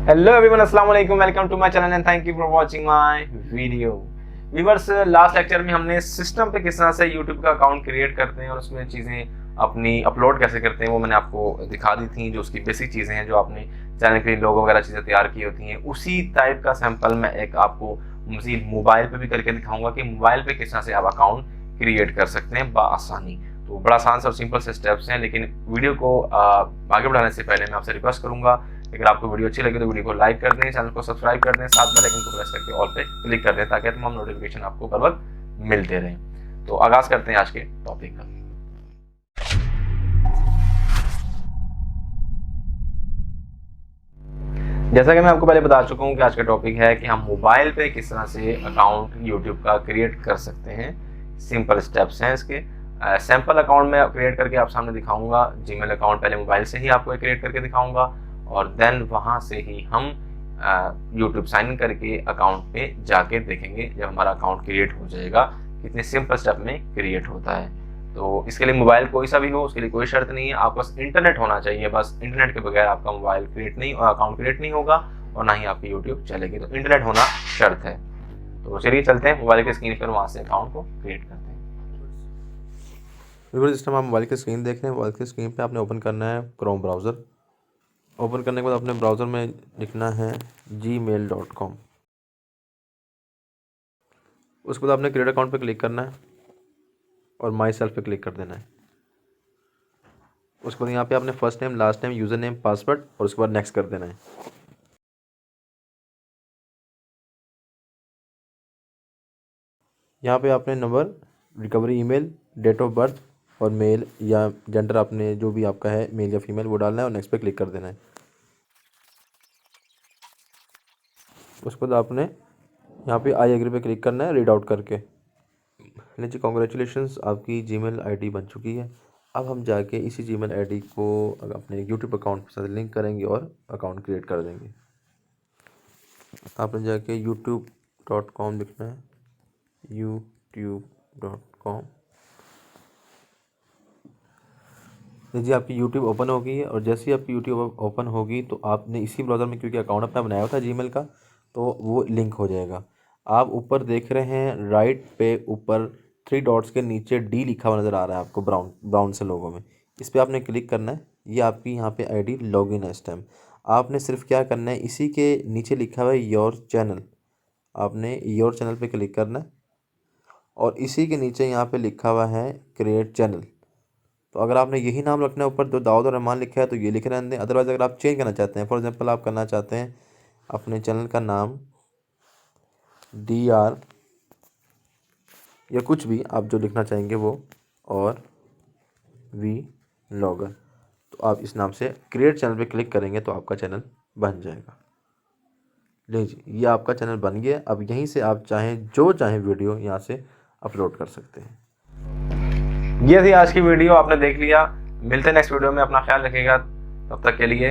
Hello everyone, अस्सलाम वालेकुम, welcome to my channel and thank you for watching my video. Viewers, last lecture में हमने system पे किस तरह से यूट्यूब का अकाउंट क्रिएट करते हैं और उसमें चीज़ें अपनी अपलोड कैसे करते हैं वो मैंने आपको दिखा दी थी। जो उसकी बेसिक चीज़ें हैं जो आपने चैनल के लिए लोगो वगैरह चीज़ें तैयार की होती हैं, उसी टाइप का सैंपल मैं एक आपको मज़ीद मोबाइल पे भी करके दिखाऊंगा कि मोबाइल पे किस तरह से आप अकाउंट क्रिएट कर सकते हैं बआसानी। तो बड़ा आसान से और सिंपल से स्टेप्स हैं, लेकिन वीडियो को आगे बढ़ाने से पहले मैं आपसे रिक्वेस्ट करूंगा, अगर आपको वीडियो अच्छी लगी तो वीडियो को लाइक कर दें, चैनल को सब्सक्राइब कर दें, साथ बेल आइकन को प्रेस करके ऑल पे क्लिक कर दें ताकि तमाम नोटिफिकेशन आपको बर वक्त मिलते रहें। तो आगाज करते हैं आज के टॉपिक का। जैसा कि मैं आपको पहले बता चुका हूं कि आज का टॉपिक है कि हम मोबाइल पे किस तरह से अकाउंट यूट्यूब का क्रिएट कर सकते हैं। सिंपल स्टेप्स हैं इसके। सैंपल अकाउंट में क्रिएट करके आप सामने दिखाऊंगा। जीमेल अकाउंट पहले मोबाइल से ही आपको क्रिएट करके दिखाऊंगा और देन वहां से ही हम यूट्यूब साइन इन करके अकाउंट पे जाके देखेंगे जब हमारा अकाउंट क्रिएट हो जाएगा कितने सिंपल स्टेप में क्रिएट होता है। तो इसके लिए मोबाइल कोई सा भी हो, उसके लिए कोई शर्त नहीं है, आपके पास इंटरनेट होना चाहिए। बस इंटरनेट के बगैर आपका मोबाइल क्रिएट नहीं अकाउंट क्रिएट नहीं होगा और ना ही आपकी यूट्यूब चलेगी। तो इंटरनेट होना शर्त है। तो चलिए चलते हैं मोबाइल के स्क्रीन पर, वहाँ से अकाउंट को क्रिएट करते हैं। जिस टाइम आप मोबाइल की स्क्रीन देख रहे हैं, मोबाइल की स्क्रीन पे आपने ओपन करना है क्रोम ब्राउज़र। ओपन करने के बाद अपने ब्राउज़र में लिखना है gmail.com। उसके बाद आपने क्रिएट अकाउंट पे क्लिक करना है और माई सेल्फ पे क्लिक कर देना है। उसके बाद यहाँ पे आपने first name, last name, user name, password और उसके बाद नेक्स्ट कर देना है। यहाँ पे आपने number, recovery email, date of birth और मेल या जेंडर आपने जो भी आपका है मेल या फीमेल वो डालना है और नेक्स्ट पे क्लिक कर देना है। उसके बाद आपने यहाँ पे आई एग्री पे क्लिक करना है रीड आउट करके। लीजिए, कॉन्ग्रेचुलेशंस, आपकी जीमेल आईडी बन चुकी है। अब हम जाके इसी जीमेल आईडी को अपने यूट्यूब अकाउंट के साथ लिंक करेंगे और अकाउंट क्रिएट कर देंगे। आपने जाके youtube.com लिखना है, youtube.com। लीजिए, आपकी यूट्यूब ओपन हो गई है और जैसे ही आपकी यूट्यूब ओपन होगी तो आपने इसी ब्राउज़र में, क्योंकि अकाउंट अपना बनाया हुआ था जीमेल का, तो वो लिंक हो जाएगा। आप ऊपर देख रहे हैं राइट पे ऊपर 3 डॉट्स के नीचे डी लिखा हुआ नज़र आ रहा है आपको, ब्राउन ब्राउन से लोगों में। इस पर आपने क्लिक करना है। ये आपकी यहाँ पे आईडी लॉगिन है इस टाइम। आपने सिर्फ क्या करना है, इसी के नीचे लिखा हुआ है योर चैनल, आपने योर चैनल पे क्लिक करना है और इसी के नीचे यहाँ पे लिखा हुआ है क्रिएट चैनल। तो अगर आपने यही नाम रखना है, ऊपर जो दाऊद और रहमान लिखा है तो ये लिख रहने दें। अदरवाइज़ अगर आप चेंज करना चाहते हैं, फॉर एग्जांपल आप करना चाहते हैं अपने चैनल का नाम DR या कुछ भी आप जो लिखना चाहेंगे वो, और वी लॉगर, तो आप इस नाम से क्रिएट चैनल पे क्लिक करेंगे तो आपका चैनल बन जाएगा। लीजिए, ये आपका चैनल बन गया। अब यहीं से आप चाहें जो चाहें वीडियो यहाँ से अपलोड कर सकते हैं। ये थी आज की वीडियो, आपने देख लिया। मिलते हैं नेक्स्ट वीडियो में, अपना ख्याल रखिएगा। तब तक के लिए